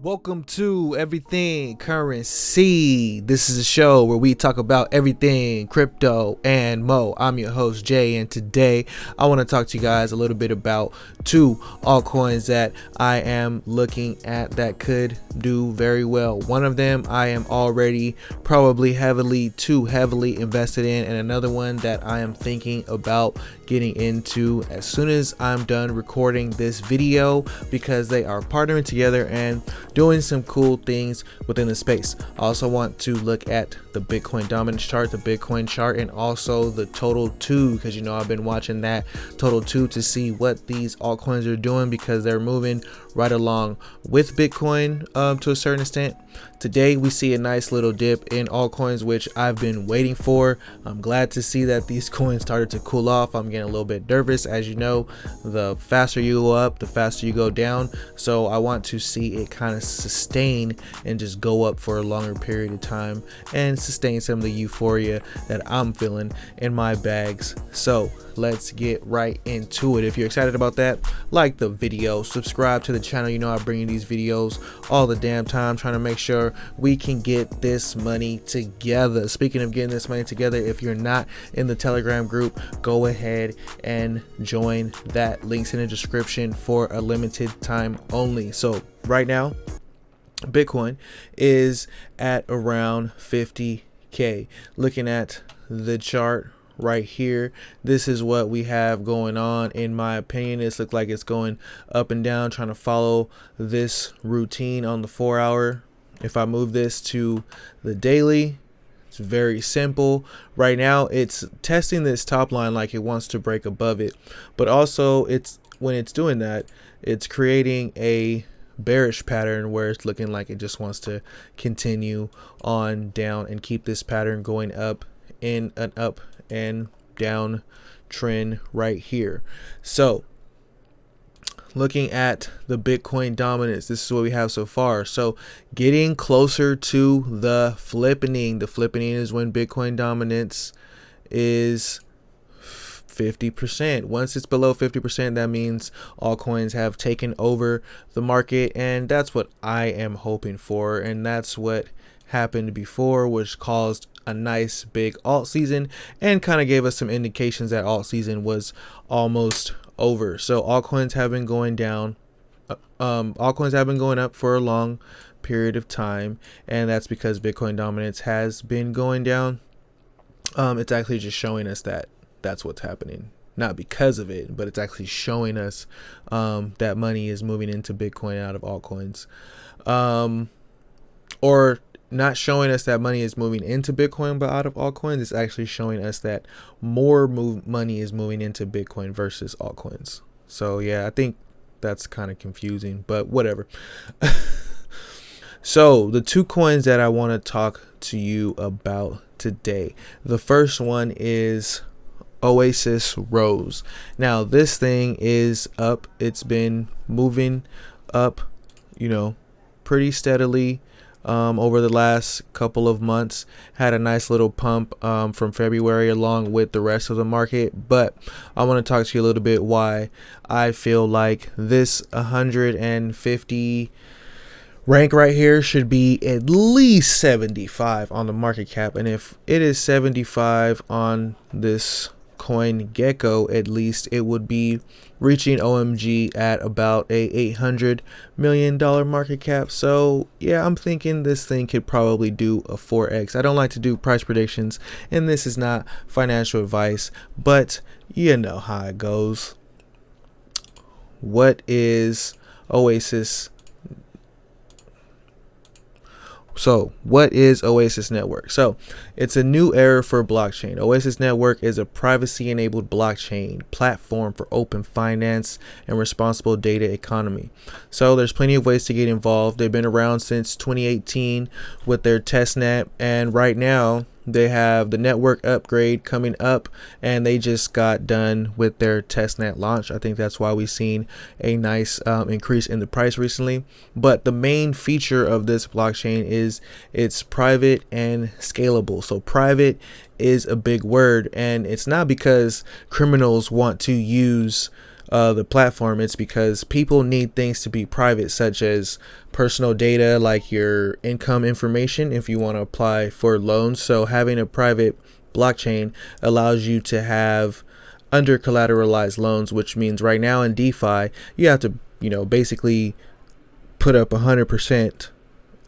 Welcome to Everything Currency. This is a show where we talk about everything crypto and mo. I'm your host Jay, and today I want to talk to you guys a little bit about two altcoins that I am looking at that could do very well. One of them I am already probably too heavily invested in, and another one that I am thinking about getting into as soon as I'm done recording this video, because they are partnering together and doing some cool things within the space. I also want to look at the Bitcoin dominance chart, the Bitcoin chart, and also the total 2, because I've been watching that total 2 to see what these altcoins are doing, because they're moving right along with Bitcoin to a certain extent. Today we see a nice little dip in altcoins, which I've been waiting for. I'm glad to see that these coins started to cool off. I'm getting a little bit nervous. As you know, the faster you go up, the faster you go down. So I want to see it kind of sustain and just go up for a longer period of time and sustain some of the euphoria that I'm feeling in my bags. So let's get right into it. If you're excited about that, like the video, subscribe to the channel. I bring you these videos all the damn time, trying to make sure we can get this money together. Speaking of getting this money together, if you're not in the Telegram group, go ahead and join that. Links in the description for a limited time only. So right now, Bitcoin is at around 50K. Looking at the chart right here, this is what we have going on. In my opinion, this looks like it's going up and down, trying to follow this routine on the 4-hour. If I move this to the daily, it's very simple. Right now it's testing this top line like it wants to break above it, but also when it's doing that, it's creating a bearish pattern where it's looking like it just wants to continue on down and keep this pattern going up in an up and down trend right here. So looking at the Bitcoin dominance, this is what we have so far. So getting closer to the flippening. The flippening is when Bitcoin dominance is 50%. Once it's below 50%, that means altcoins have taken over the market, and that's what I am hoping for, and that's what happened before, which caused a nice big alt season and kind of gave us some indications that alt season was almost over. So altcoins have been going down, altcoins have been going up for a long period of time, and that's because Bitcoin dominance has been going down. It's actually just showing us that that's what's happening, not because of it, but it's actually showing us that money is moving into Bitcoin out of altcoins, or not showing us that money is moving into Bitcoin but out of altcoins. It's actually showing us that more money is moving into Bitcoin versus altcoins. So yeah, I think that's kind of confusing, but whatever. So the two coins that I want to talk to you about today, the first one is Oasis Rose. Now this thing is up. It's been moving up, pretty steadily over the last couple of months. Had a nice little pump from February along with the rest of the market, but I want to talk to you a little bit why I feel like this 150 rank right here should be at least 75 on the market cap, and if it is 75 on this coin gecko, at least it would be reaching OMG at about a $800 million market cap. So yeah, I'm thinking this thing could probably do a 4x. I don't like to do price predictions, and this is not financial advice, but you know how it goes. What is Oasis? So what is Oasis Network? So it's a new era for blockchain. Oasis Network is a privacy-enabled blockchain platform for open finance and responsible data economy. So there's plenty of ways to get involved. They've been around since 2018 with their testnet, and right now they have the network upgrade coming up, and they just got done with their testnet launch. I think that's why we've seen a nice increase in the price recently. But the main feature of this blockchain is it's private and scalable. So private is a big word, and it's not because criminals want to use the platform, it's because people need things to be private, such as personal data like your income information if you want to apply for loans. So having a private blockchain allows you to have under collateralized loans, which means right now in DeFi you have to, basically put up 100%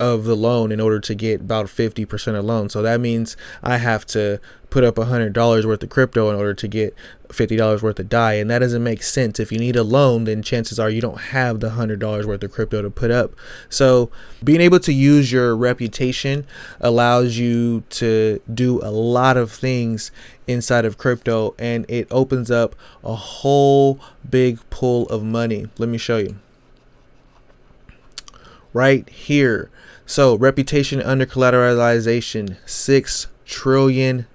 of the loan in order to get about 50% of loan. So that means I have to put up $100 worth of crypto in order to get $50 worth of DAI, and that doesn't make sense. If you need a loan, then chances are you don't have the $100 worth of crypto to put up. So being able to use your reputation allows you to do a lot of things inside of crypto, and it opens up a whole big pool of money. Let me show you right here. So reputation under collateralization, $6 trillion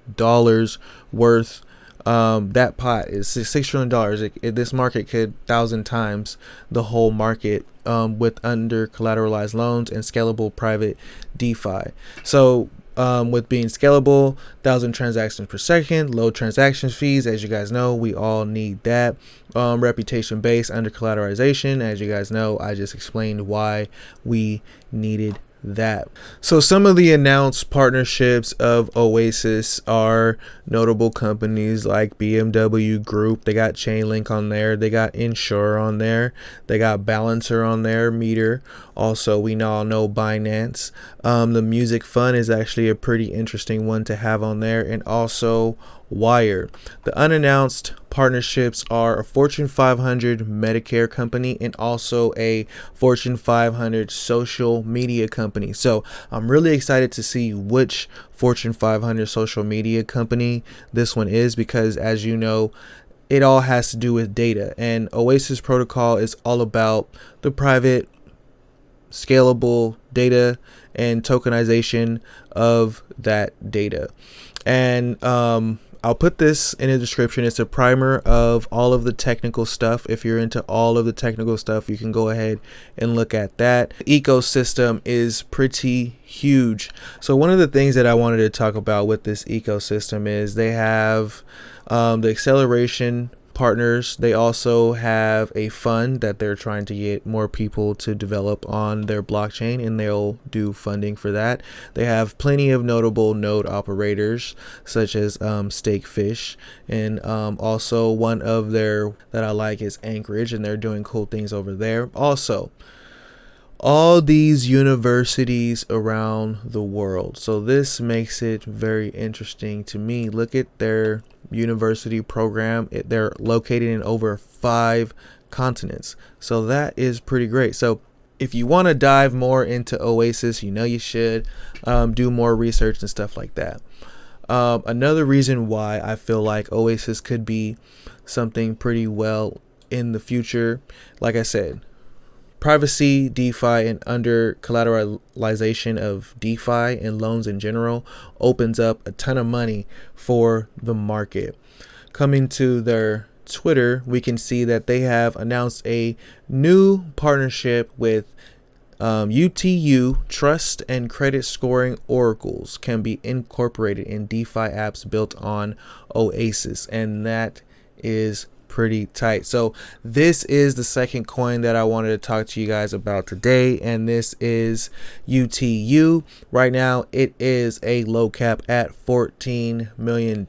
worth. That pot is $6 trillion. This market could 1,000 times the whole market with under collateralized loans and scalable private DeFi. So with being scalable, 1,000 transactions per second, low transaction fees, as you guys know, we all need that. Reputation based under collateralization, as you guys know, I just explained why we needed that. So some of the announced partnerships of Oasis are notable companies like BMW Group. They got Chainlink on there, they got Insure on there, they got Balancer on there, Meter. Also, we all know Binance. The Music Fund is actually a pretty interesting one to have on there, and also Wire. The unannounced partnerships are a Fortune 500 Medicare company and also a Fortune 500 social media company. So I'm really excited to see which Fortune 500 social media company this one is, because as you know, it all has to do with data, and Oasis protocol is all about the private scalable data and tokenization of that data. And I'll put this in the description. It's a primer of all of the technical stuff. If you're into all of the technical stuff, you can go ahead and look at that. The ecosystem is pretty huge. So one of the things that I wanted to talk about with this ecosystem is they have the acceleration partners. They also have a fund that they're trying to get more people to develop on their blockchain, and they'll do funding for that. They have plenty of notable node operators such as Stakefish, and also one of their that I like is Anchorage, and they're doing cool things over there. Also, all these universities around the world. So this makes it very interesting to me. Look at their university program. They're located in over 5 continents. So that is pretty great. So if you want to dive more into Oasis, you should do more research and stuff like that. Another reason why I feel like Oasis could be something pretty well in the future, like I said, privacy, DeFi, and under collateralization of DeFi and loans in general opens up a ton of money for the market. Coming to their Twitter, we can see that they have announced a new partnership with UTU. Trust and credit scoring oracles can be incorporated in DeFi apps built on Oasis, and that is pretty tight. So this is the second coin that I wanted to talk to you guys about today, and this is UTU. Right now it is a low cap at $14 million,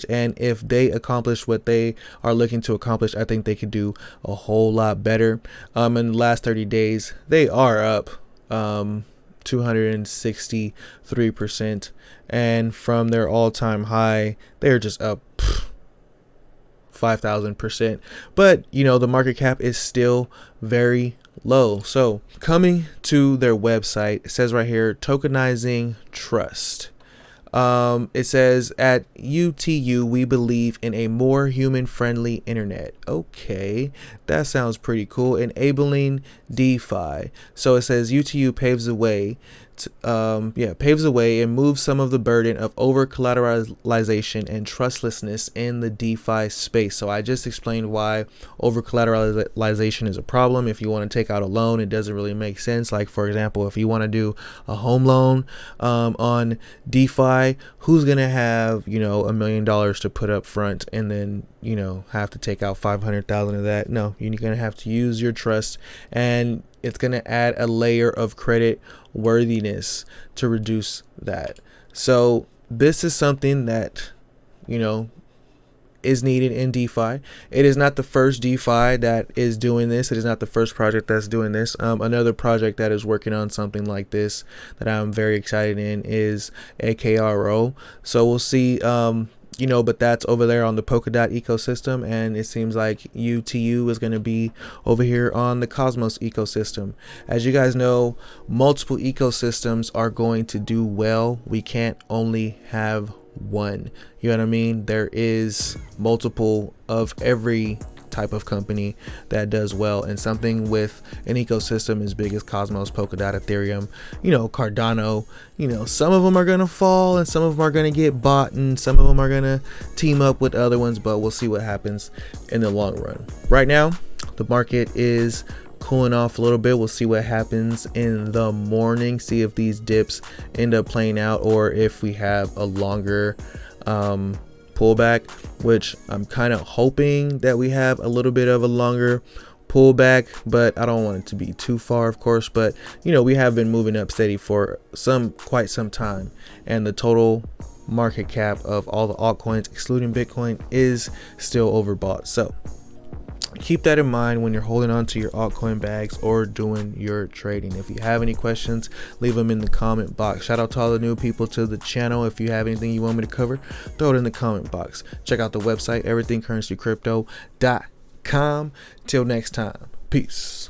and if they accomplish what they are looking to accomplish, I think they could do a whole lot better. In the last 30 days they are up 263%, and from their all-time high they're just up 5,000%, but the market cap is still very low. So coming to their website, it says right here, tokenizing trust. It says at UTU we believe in a more human-friendly internet. Okay, that sounds pretty cool. Enabling DeFi. So it says UTU paves the way paves the way and moves some of the burden of over collateralization and trustlessness in the DeFi space. So I just explained why over collateralization is a problem. If you want to take out a loan, it doesn't really make sense. Like, for example, if you want to do a home loan on DeFi, who's gonna have $1 million to put up front and then have to take out 500,000 of that. No, you're going to have to use your trust, and it's going to add a layer of credit worthiness to reduce that. So this is something that, is needed in DeFi. It is not the first DeFi that is doing this. It is not the first project that's doing this. Another project that is working on something like this that I'm very excited in is AKRO. So we'll see, but that's over there on the Polkadot ecosystem, and it seems like UTU is going to be over here on the Cosmos ecosystem. As you guys know, multiple ecosystems are going to do well. We can't only have one. You know what I mean? There is multiple of every type of company that does well, and something with an ecosystem as big as Cosmos, Polkadot, Ethereum, Cardano, some of them are going to fall and some of them are going to get bought and some of them are going to team up with other ones, but we'll see what happens in the long run. Right now, the market is cooling off a little bit. We'll see what happens in the morning, see if these dips end up playing out or if we have a longer pullback, which I'm kind of hoping that we have a little bit of a longer pullback, but I don't want it to be too far, of course. But we have been moving up steady for quite some time, and the total market cap of all the altcoins excluding Bitcoin is still overbought. So keep that in mind when you're holding on to your altcoin bags or doing your trading. If you have any questions, leave them in the comment box. Shout out to all the new people to the channel. If you have anything you want me to cover, throw it in the comment box. Check out the website, everythingcurrencycrypto.com. Till next time, peace.